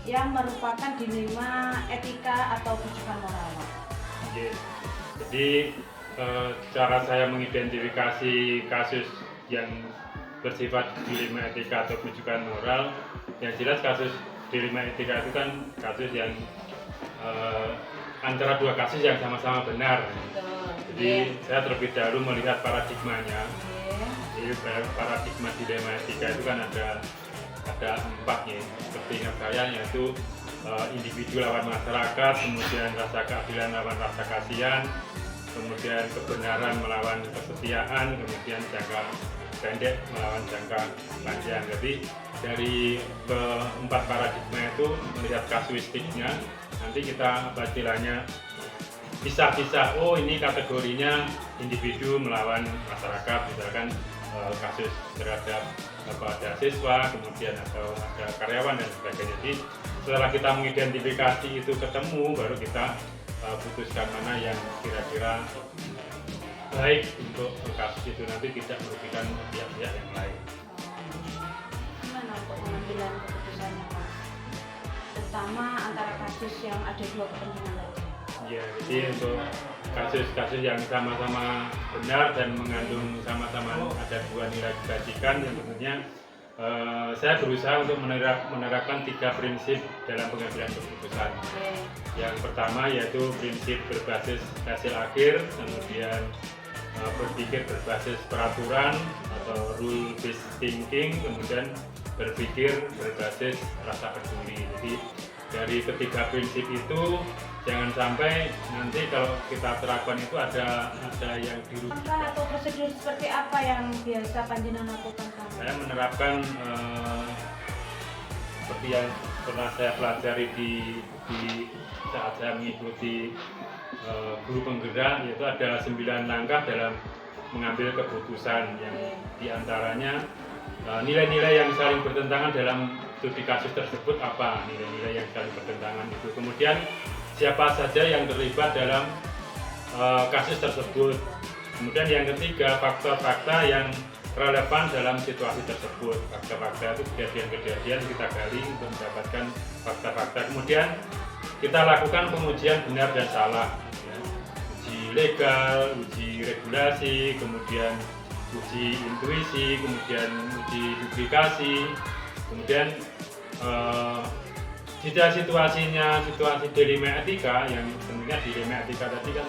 yang merupakan dilema etika atau rujukan moral? Oke. Jadi cara saya mengidentifikasi kasus yang bersifat dilema etika atau rujukan moral, yang jelas kasus dilema etika itu kan kasus yang antara dua kasus yang sama-sama benar. Jadi saya terlebih dahulu melihat paradigmanya. Jadi paradigma dilema etika itu kan ada 4 ya, seperti ingat saya, yaitu individu lawan masyarakat, kemudian rasa keadilan lawan rasa kasihan, kemudian kebenaran melawan kesetiaan, kemudian jangka pendek melawan jangka panjang. Jadi dari keempat paradigma itu melihat kasuistiknya, nanti kita istilahnya bisa oh ini kategorinya individu melawan masyarakat, misalkan kasus terhadap ada siswa, kemudian atau ada karyawan dan sebagainya. Jadi setelah kita mengidentifikasi itu ketemu, baru kita putuskan mana yang kira-kira baik untuk kasus itu, nanti tidak merugikan pihak-pihak yang lain. Gimana untuk pengambilan keputusannya, Mas? Terutama antara kasus yang ada dua kepentingan tadi. Ya, jadi untuk kasus-kasus yang sama-sama benar dan mengandung sama-sama ada dua nilai kebajikan, yang tentunya saya berusaha untuk menerapkan 3 prinsip dalam pengambilan keputusan. Yang pertama yaitu prinsip berbasis hasil akhir, kemudian berpikir berbasis peraturan atau rule based thinking, kemudian berpikir berbasis rasa peduli. Jadi dari ketiga prinsip itu jangan sampai nanti kalau kita terapkan itu ada yang dirugikan. Langkah atau prosedur seperti apa yang biasa panjenengan lakukan? Saya menerapkan seperti yang pernah saya pelajari di saat saya mengikuti guru penggerak, yaitu ada 9 langkah dalam mengambil keputusan, yang diantaranya nilai-nilai yang saling bertentangan dalam studi kasus tersebut apa, nilai-nilai yang saling bertentangan itu. Kemudian siapa saja yang terlibat dalam kasus tersebut. Kemudian yang ketiga, fakta-fakta yang relevan dalam situasi tersebut. Fakta-fakta itu kejadian-kejadian kita gali untuk mendapatkan fakta-fakta. Kemudian kita lakukan pengujian benar dan salah, ya. Uji legal, uji regulasi, kemudian uji intuisi, kemudian uji publikasi, kemudian jika situasi dilema etika, yang tentunya dilema etika tadi kan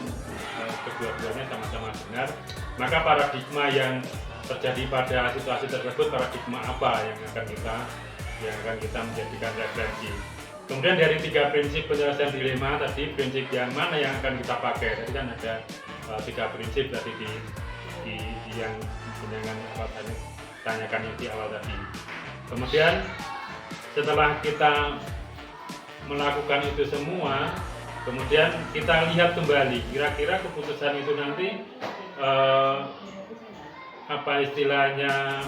kedua-duanya sama-sama benar, maka paradigma yang terjadi pada situasi tersebut, paradigma apa yang akan kita menjadikan referensi. Kemudian dari 3 prinsip penyelesaian dilema tadi, prinsip yang mana yang akan kita pakai? Tadi kan ada 3 prinsip tadi di yang dengan tanyakan yang di awal tadi. Kemudian setelah kita melakukan itu semua, kemudian kita lihat kembali kira-kira keputusan itu nanti apa istilahnya,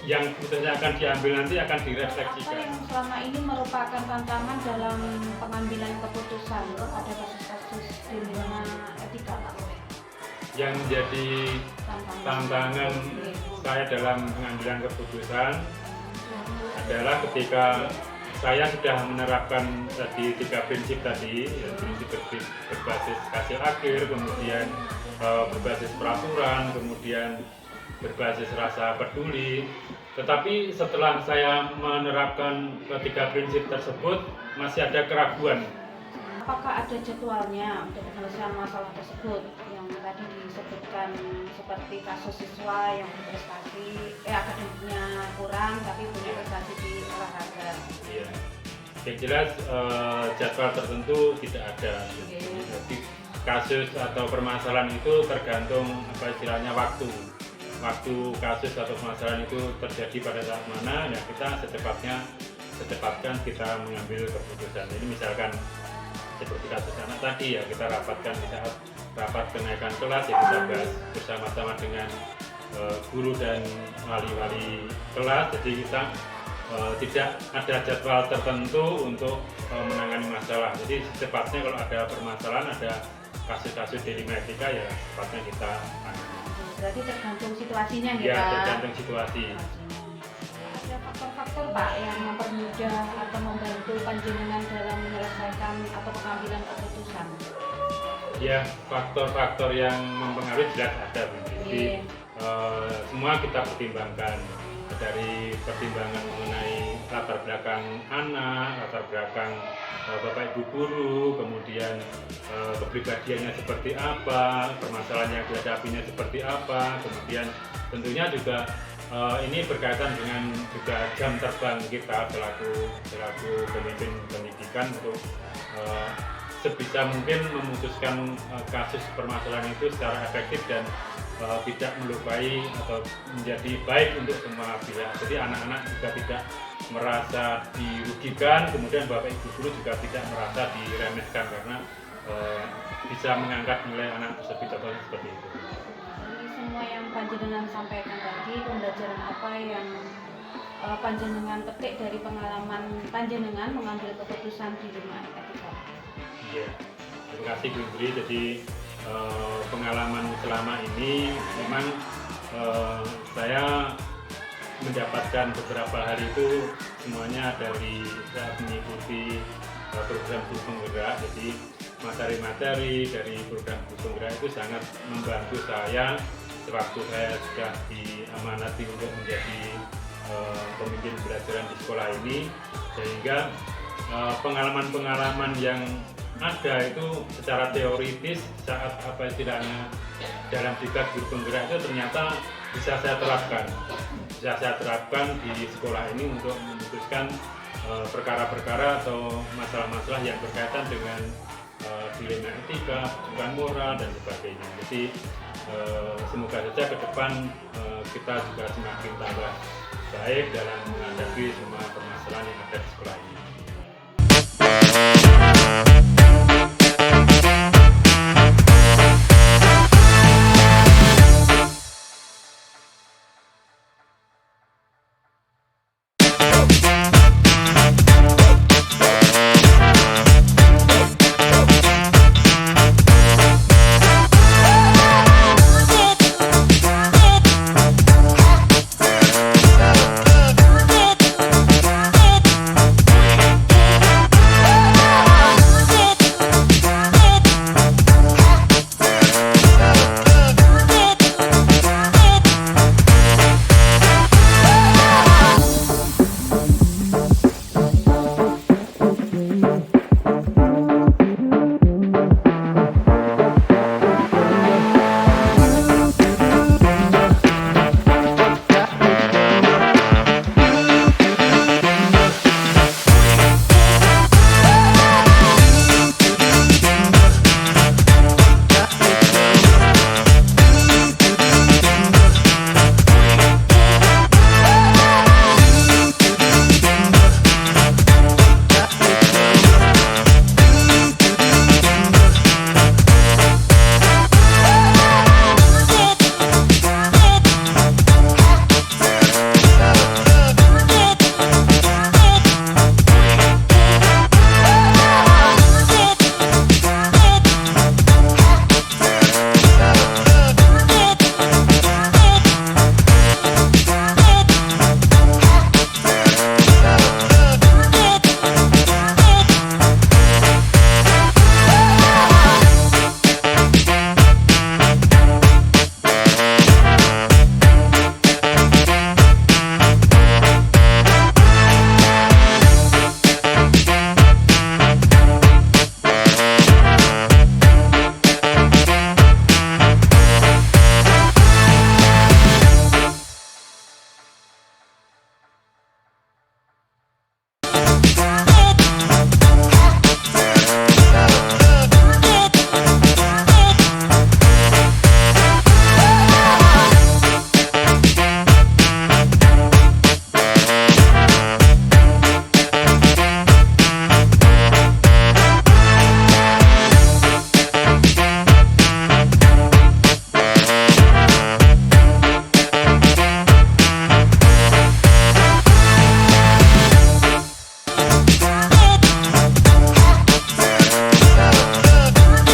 yang keputusannya akan diambil nanti akan direfleksikan. Apa yang selama ini merupakan tantangan dalam pengambilan keputusan pada kasus-kasus dilema etika, Pak? Yang menjadi tantangan saya dalam pengambilan keputusan adalah ketika saya sudah menerapkan tadi 3 prinsip tadi, ya, prinsip berbasis hasil akhir, kemudian berbasis peraturan, kemudian berbasis rasa peduli. Tetapi setelah saya menerapkan ketiga prinsip tersebut, masih ada keraguan. Apakah ada jadwalnya untuk penyelesaian masalah tersebut yang tadi disebutkan, seperti kasus siswa yang berprestasi, akademiknya kurang tapi punya prestasi di olahraga? Iya. Yang jelas jadwal tertentu tidak ada. Jadi kasus atau permasalahan itu tergantung apa istilahnya waktu kasus atau permasalahan itu terjadi pada saat mana, ya kita secepatkan kita mengambil keputusan. Jadi misalkan seperti kasus anak tadi, ya kita rapatkan di saat rapat kenaikan kelas, ya kita bahas bersama-sama dengan guru dan wali-wali kelas. Jadi kita tidak ada jadwal tertentu untuk menangani masalah. Jadi secepatnya kalau ada permasalahan, ada kasus-kasus dilema etika, ya secepatnya kita tangani. Berarti tergantung situasinya gitu. Ya, tergantung situasi. Ada faktor-faktor faktor Pak yang mempermudah atau membantu panjenengan dalam menyelesaikan atau pengambilan keputusan? Ya, faktor-faktor yang mempengaruhi jelas ada, Bu. Jadi semua kita pertimbangkan, dari pertimbangan mengenai latar belakang anak, latar belakang bapak ibu guru, kemudian kepribadiannya seperti apa, permasalahan yang dihadapinya seperti apa, kemudian tentunya juga ini berkaitan dengan juga jam terbang kita selaku pemimpin pendidikan untuk sebisa mungkin memutuskan kasus permasalahan itu secara efektif dan tidak melukai atau menjadi baik untuk semua pihak. Jadi anak-anak juga tidak merasa dirugikan, kemudian bapak ibu guru juga tidak merasa diremehkan karena bisa mengangkat nilai anak tersebut atau seperti itu. Ini semua yang panjenengan sampaikan tadi, pembelajaran apa yang panjenengan petik dari pengalaman panjenengan mengambil keputusan di lima etika? Iya, terima kasih Bu Indri. Jadi pengalaman selama ini memang saya mendapatkan beberapa hari itu semuanya dari saat mengikuti program Guru Penggerak. Jadi materi-materi dari program Guru Penggerak itu sangat membantu saya sewaktu saya sudah diamanati untuk menjadi pemimpin pembelajaran di sekolah ini, sehingga pengalaman-pengalaman yang ada itu secara teoritis saat apa istilahnya dalam diklat Guru Penggerak itu ternyata bisa saya terapkan di sekolah ini untuk memutuskan perkara-perkara atau masalah-masalah yang berkaitan dengan dilema etika, bukan moral dan sebagainya. Jadi semoga saja ke depan kita juga semakin tambah baik dalam menghadapi semua permasalahan